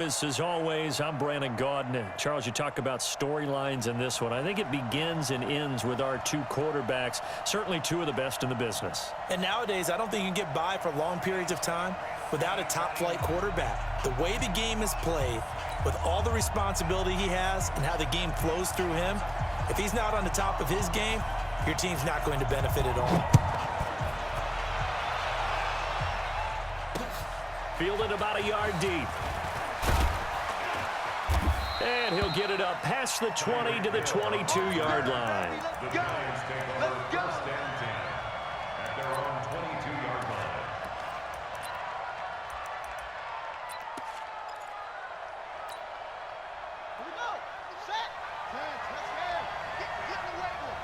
As always, I'm Brandon Gaudin. Charles, you talk about storylines in this one. I think it begins and ends with our two quarterbacks, certainly two of the best in the business. And nowadays, I don't think you can get by for long periods of time without a top-flight quarterback. The way the game is played, with all the responsibility he has and how the game flows through him, if he's not on the top of his game, your team's not going to benefit at all. Fielded about a yard deep. And he'll get it up past the 20 to the 22-yard line. The Giants take over first and 10 at their own 22-yard line. Here we go. Set. Let's go. Get the weight room.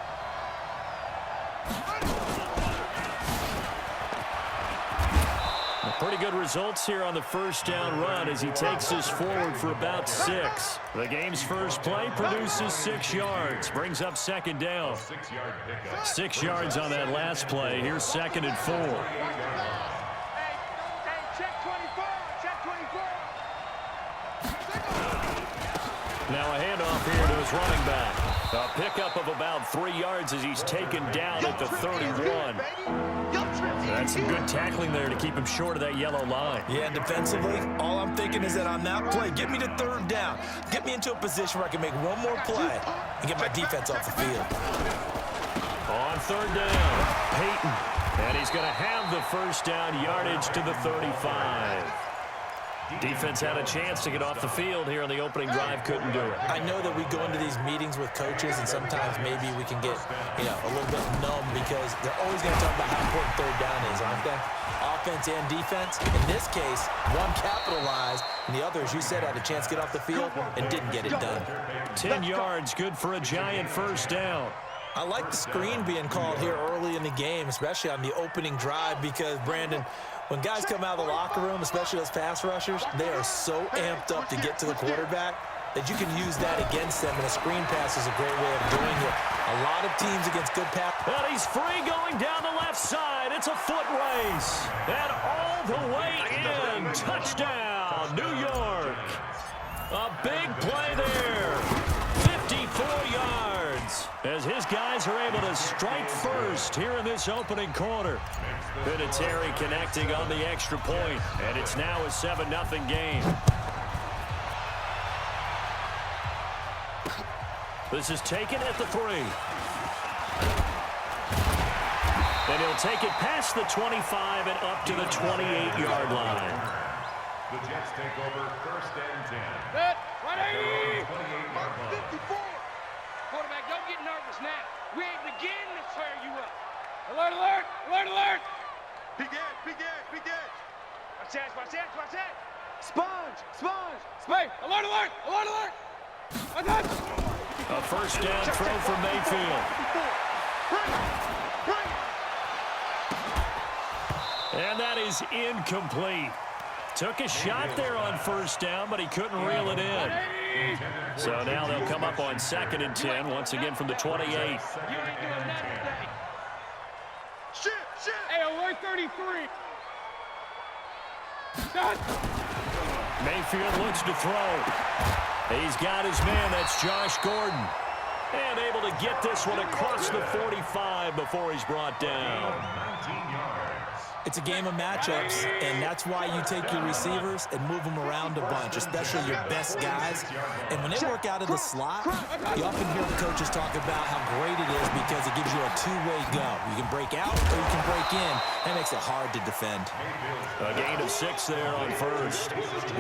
Pretty good results here on the first down run as he takes us forward for about 6. The game's first play produces 6 yards, brings up second down. 6 yards on that last play. Here's second and 4. Hey, check 24. Check 24. Now a handoff here to his running back. A pickup of about 3 yards as he's taken down at the 31. That's some good tackling there to keep him short of that yellow line. Yeah, defensively, all I'm thinking is that on that play, get me to third down. Get me into a position where I can make one more play and get my defense off the field. On third down, Peyton. And he's going to have the first down yardage to the 35. Defense had a chance to get off the field here on the opening drive, couldn't do it. I know that we go into these meetings with coaches, and sometimes maybe we can get, a little bit numb because they're always going to talk about how important third down is, aren't they? Offense and defense. In this case, one capitalized, and the other, as you said, had a chance to get off the field and didn't get it done. 10 yards, good for a giant first down. I like the screen being called here early in the game, especially on the opening drive, because, Brandon, when guys come out of the locker room, especially those pass rushers, they are so amped up to get to the quarterback that you can use that against them, and a screen pass is a great way of doing it. A lot of teams against good pass. And he's free going down the left side. It's a foot race. And all the way in. Touchdown, New York. A big play there. 54 yards. As his guys are able to strike first here in this opening quarter. Vinatieri connecting on the extra point, and it's now a 7-0 game. This is taken at the 3. And he'll take it past the 25 and up to the 28-yard line. The Jets take over first and 10. Set. 180. 28-yard line. 54. Quarterback, don't get nervous now. We ain't beginning to tear you up. Alert, alert, alert, alert. Big edge, big edge, big edge. Watch that, watch that, watch that. Sponge, sponge, spray. Alert, alert, alert, alert. Watch that. A first down throw for Mayfield. And that is incomplete. Took a shot there on first down, but he couldn't reel it in. So now they'll come up on second and 10, once again from the 28. You ain't doing that today. Shit. Hey, alert 33. Shot. Mayfield looks to throw. He's got his man. That's Josh Gordon. And able to get this one across the 45 before he's brought down. 19 yards. It's a game of matchups, and that's why you take your receivers and move them around a bunch, especially your best guys. And when they work out of the slot, you often hear the coaches talk about how great it is because it gives you a two-way go. You can break out or you can break in. That makes it hard to defend. A gain of 6 there on first.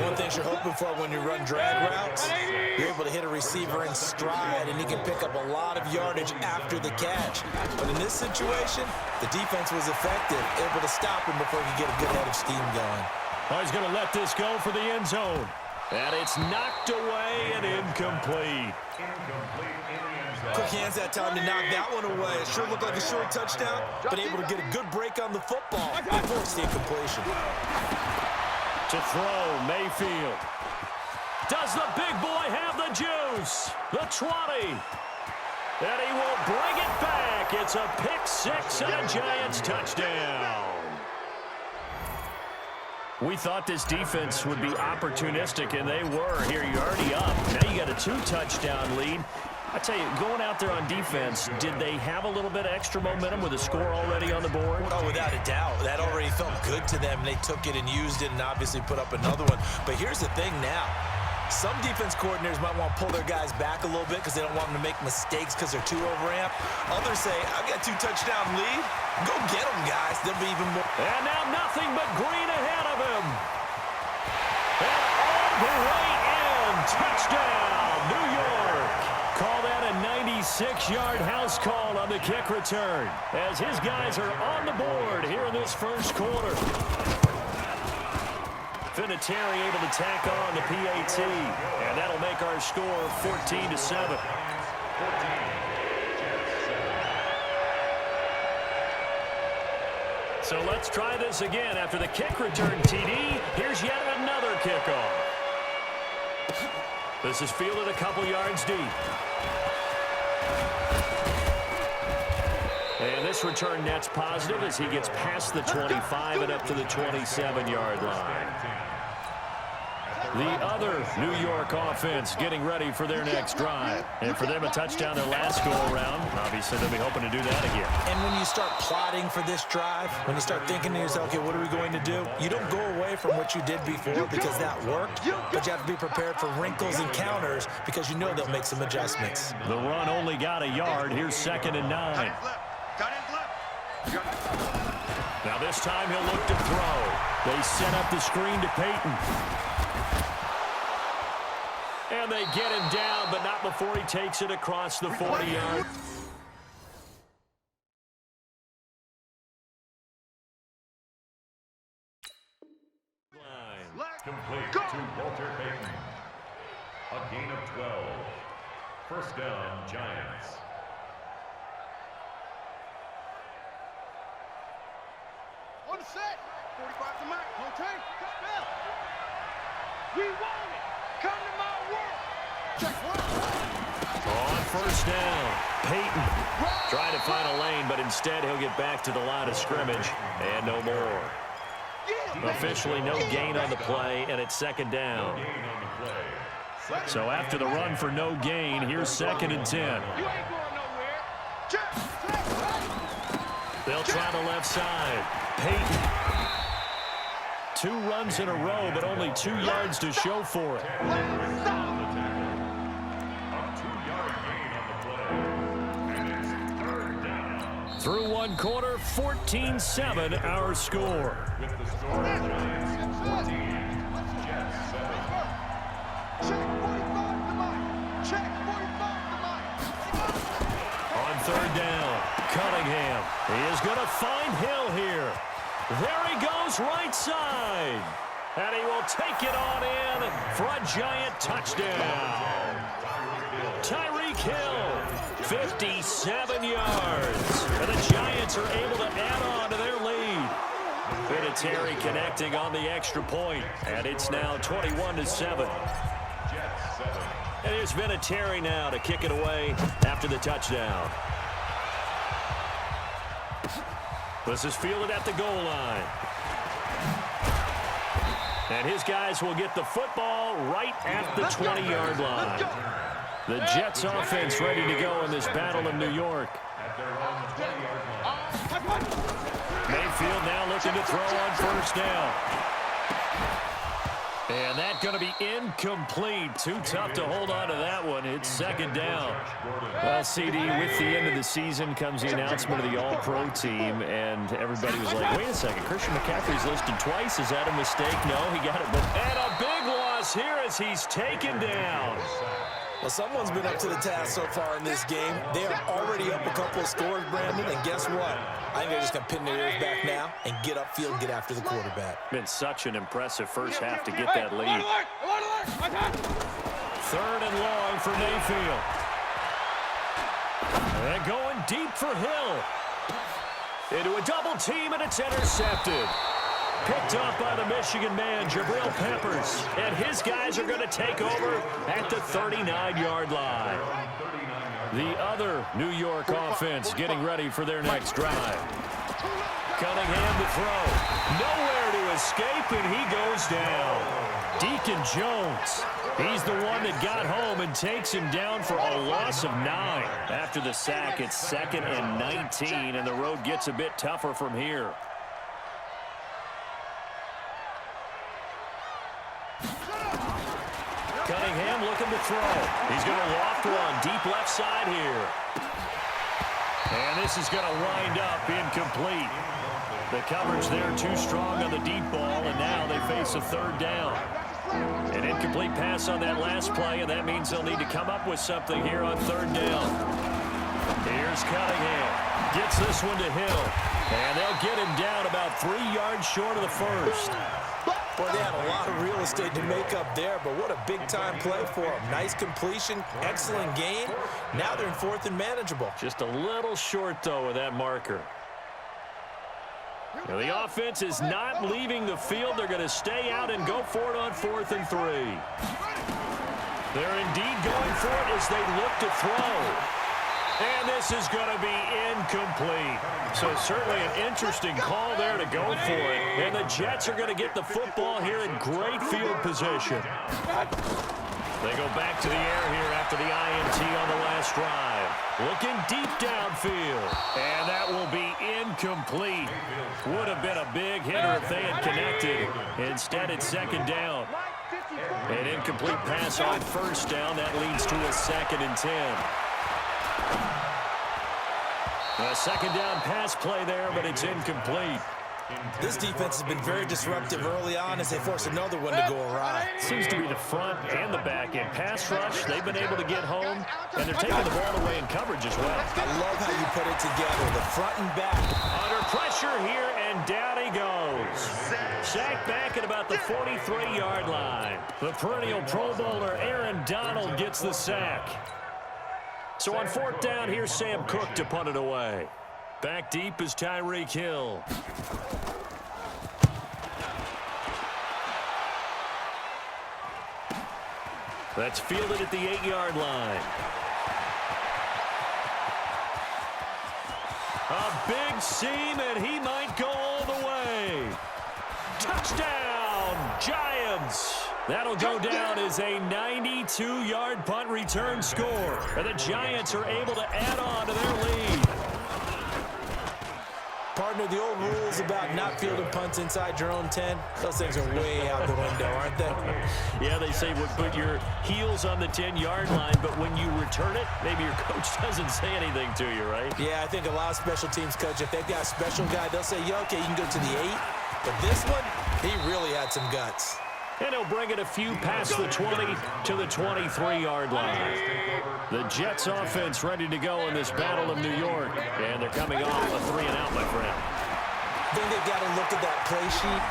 One thing you're hoping for when you run drag routes, you're able to hit a receiver in stride, and he can pick up a lot of yardage after the catch. But in this situation, the defense was effective, able to stop him before he could get a good head of steam going. Oh, he's going to let this go for the end zone. And it's knocked away and incomplete. Quick hands that time to knock that one away. It sure looked like a short touchdown, but able to get a good break on the football before it's the incompletion. To throw, Mayfield. Does the big boy have the juice? The 20. And he will bring it back. It's a pick 6 and a Giants touchdown. We thought this defense would be opportunistic, and they were. Here, you're already up. Now you got a 2-touchdown lead. I tell you, going out there on defense, did they have a little bit of extra momentum with a score already on the board? Oh, without a doubt. That already felt good to them. They took it and used it and obviously put up another one. But here's the thing now. Some defense coordinators might want to pull their guys back a little bit because they don't want them to make mistakes because they're too overamped. Others say, I've got a 2-touchdown lead. Go get them, guys. There'll be even more. And now nothing but green ahead of him. And all the way in. Touchdown, New York. Call that a 96-yard house call on the kick return as his guys are on the board here in this first quarter. Vinatieri able to tack on the PAT, and that'll make our score 14-7. So let's try this again. After the kick return TD, here's yet another kickoff. This is fielded a couple yards deep. And this return net's positive as he gets past the 25 and up to the 27-yard line. The other New York offense getting ready for their next drive. And for them, a touchdown their last go-around. Obviously, they'll be hoping to do that again. And when you start plotting for this drive, when you start thinking to yourself, okay, what are we going to do? You don't go away from what you did before because that worked, but you have to be prepared for wrinkles and counters because you know they'll make some adjustments. The run only got a yard. Here's 2nd and 9. Now this time he'll look to throw. They set up the screen to Peyton. And they get him down, but not before he takes it across the 40-yard. Complete to Walter Payton. A gain of 12. First down, Giants. On the set. 45 to Mike. No time. Cut bell. We want it. Come to my world. Check one. On first down, Peyton trying to find a lane, but instead he'll get back to the line of scrimmage and no more. Officially no gain on the play, and it's 2nd down. So after the run for no gain, here's 2nd and 10. You ain't going nowhere. They'll try the left side. Peyton. 2 runs in a row, but only 2 yards to show for it. Through 1 quarter, 14-7 our score. With the score, Giants 14, Jets 7. On 3rd down, Cunningham. He is going to find Hill here. There he goes right side. And he will take it on in for a Giant touchdown. Tyreek Hill, 57 yards. And the Giants are able to add on to their lead. Vinatieri connecting on the extra point. And it's now 21-7. And here's Vinatieri now to kick it away after the touchdown. This is fielded at the goal line. And his guys will get the football right at the 20-yard line. The Jets offense ready to go in this battle of New York. Mayfield now looking to throw on first down. And that's going to be incomplete. Too tough to hold on to that one. It's 2nd down. Well, CD, with the end of the season comes the announcement of the All-Pro team, and everybody was like, wait a second, Christian McCaffrey's listed twice. Is that a mistake? No, he got it. And a big loss here as he's taken down. Well, someone's been up to the task so far in this game. They are already up a couple of scores, Brandon, and guess what? I think they're just going to pin their ears back now and get upfield and get after the quarterback. Been such an impressive first half to get that lead. 3rd and long for Mayfield. And going deep for Hill. Into a double team, and it's intercepted. Picked off by the Michigan man, Jabril Peppers. And his guys are going to take over at the 39-yard line. The other New York offense getting ready for their next drive. Cunningham to throw. Nowhere to escape, and he goes down. Deacon Jones, he's the one that got home and takes him down for a loss of 9. After the sack, it's 2nd and 19, and the road gets a bit tougher from here. Cunningham looking to throw. He's going to loft one deep left side here. And this is going to wind up incomplete. The coverage there too strong on the deep ball, and now they face a 3rd down. An incomplete pass on that last play, and that means they'll need to come up with something here on 3rd down. Here's Cunningham. Gets this one to Hill. And they'll get him down about 3 yards short of the first. Boy, they had a lot of real estate to make up there, but what a big-time play for them. Nice completion, excellent game. Now they're in 4th and manageable. Just a little short, though, with that marker. Now, the offense is not leaving the field. They're going to stay out and go for it on 4th and 3. They're indeed going for it as they look to throw. And this is going to be incomplete. So certainly an interesting call there to go for it. And the Jets are going to get the football here in great field position. They go back to the air here after the INT on the last drive. Looking deep downfield. And that will be incomplete. Would have been a big hitter if they had connected. Instead, it's 2nd down. An incomplete pass on 1st down. That leads to a 2nd and 10. A 2nd down pass play there, but it's incomplete. This defense has been very disruptive early on as they force another one to go awry. Seems to be the front and the back end. Pass rush, they've been able to get home, and they're taking the ball away in coverage as well. I love how you put it together, the front and back. Under pressure here, and down he goes. Sacked back at about the 43-yard line. The perennial Pro Bowler Aaron Donald gets the sack. So on 4th down, here's Sam Cook to punt it away. Back deep is Tyreek Hill. That's fielded at the 8-yard line. A big seam, and he might go all the way. Touchdown, Giants! That'll go down as a 92-yard punt return score. And the Giants are able to add on to their lead. Partner, the old rules about not fielding punts inside your own 10, those things are way out the window, aren't they? Yeah, they say put your heels on the 10-yard line, but when you return it, maybe your coach doesn't say anything to you, right? Yeah, I think a lot of special teams coach, if they've got a special guy, they'll say, yeah, okay, you can go to the 8. But this one, he really had some guts. And he'll bring it a few past the 20 to the 23-yard line. The Jets offense ready to go in this Battle of New York. And they're coming off a 3-and-out, my friend. I think they've got to look at that play sheet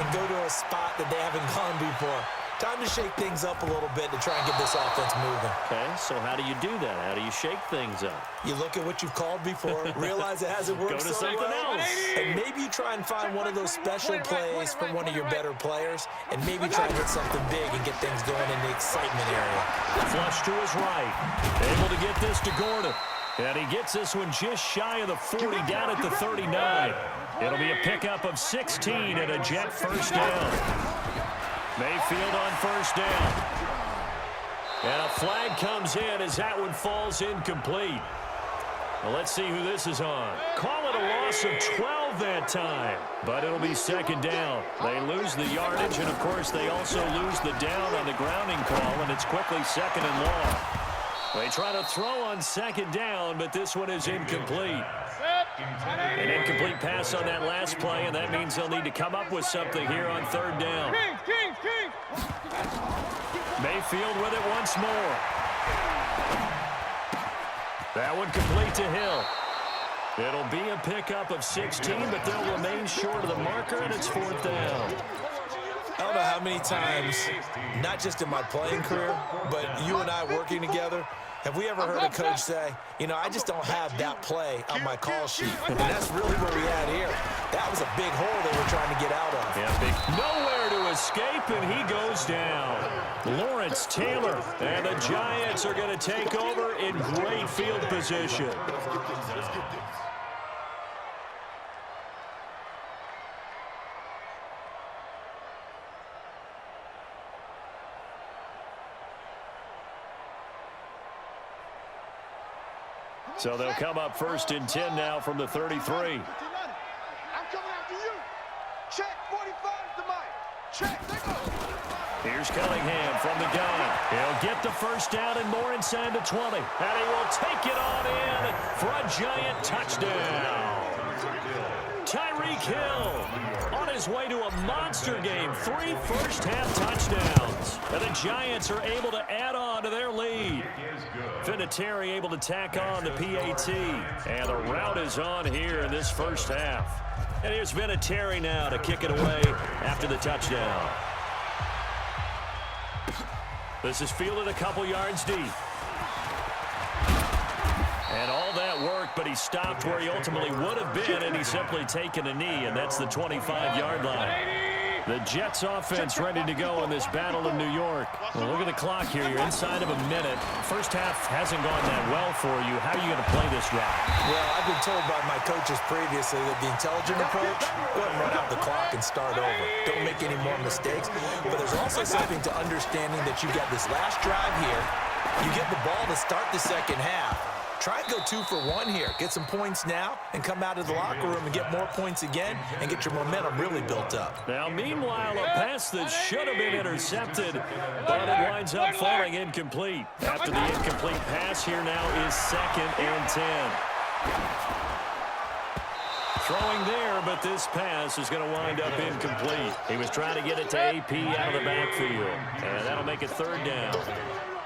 and go to a spot that they haven't gone before. Time to shake things up a little bit to try and get this offense moving. Okay, so how do you do that? How do you shake things up? You look at what you've called before, realize it hasn't worked Go to so something well, else. and maybe you try and find one of those special plays from one of your better players, and maybe try and hit something big and get things going in the excitement area. Flush to his right. Able to get this to Gordon. And he gets this one just shy of the 40, down at the 39. It'll be a pickup of 16 and a Jet 1st down. Mayfield on 1st down. And a flag comes in as that one falls incomplete. Well, let's see who this is on. Call it a loss of 12 that time, but it'll be 2nd down. They lose the yardage, and, of course, they also lose the down on the grounding call, and it's quickly 2nd and long. They try to throw on 2nd down, but this one is incomplete. An incomplete pass on that last play, and that means they'll need to come up with something here on 3rd down. Mayfield with it once more. That one complete to Hill. It'll be a pickup of 16, but they'll remain short of the marker, and it's 4th down. I don't know how many times, not just in my playing career, but you and I working together, have we ever heard a coach say, you know, I just don't have that play on my call sheet. And that's really what we had here. That was a big hole they were trying to get out of. Yeah, big. Nowhere to escape, and he goes down. Lawrence Taylor, and the Giants are going to take over in great field position. So they'll come up 1st and 10 now from the 33. I'm coming after you. Check, 45 to Mike. Check, they go. Here's Cunningham from the gun. He'll get the first down and more inside the 20. And he will take it on in for a giant touchdown. Tyreek Hill on his way to a monster game. 3 first-half touchdowns. And the Giants are able to add on to their lead. Vinatieri able to tack on the PAT. And the route is on here in this first half. And here's Vinatieri now to kick it away after the touchdown. This is fielded a couple yards deep. And all that work, but he stopped where he ultimately would have been, and he's simply taken a knee, and that's the 25-yard line. The Jets offense ready to go in this battle in New York. Well, look at the clock here. You're inside of a minute. First half hasn't gone that well for you. How are you going to play this drive? Well, I've been told by my coaches previously that the intelligent approach, go ahead and run out the clock and start over. Don't make any more mistakes. But there's also something to understanding that you got this last drive here. You get the ball to start the second half. Try and go 2 for 1 here. Get some points now and come out of the locker room and get more points again and get your momentum really built up. Now, meanwhile, a pass that should have been intercepted, but it winds up falling incomplete. After the incomplete pass, here now is 2nd and 10. Throwing there, but this pass is going to wind up incomplete. He was trying to get it to AP out of the backfield, and that'll make it 3rd down.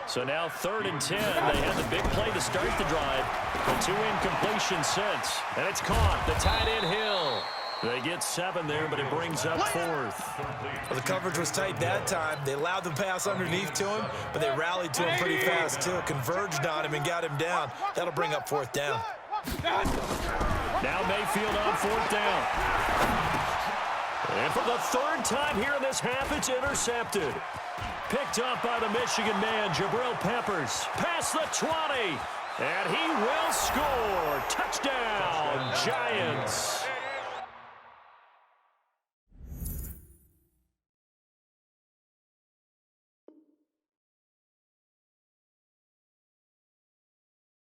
So now 3rd and 10. They had the big play to start the drive, but 2 incompletions since. And it's caught. The tight end Hill. They get 7 there, but it brings up 4th. Well, the coverage was tight that time. They allowed the pass underneath to him, but they rallied to him pretty fast, too. Converged on him and got him down. That'll bring up 4th down. Now Mayfield on 4th down. And for the 3rd time here in this half, it's intercepted. Picked up by the Michigan man, Jabril Peppers. Past the 20. And he will score. Touchdown, Giants.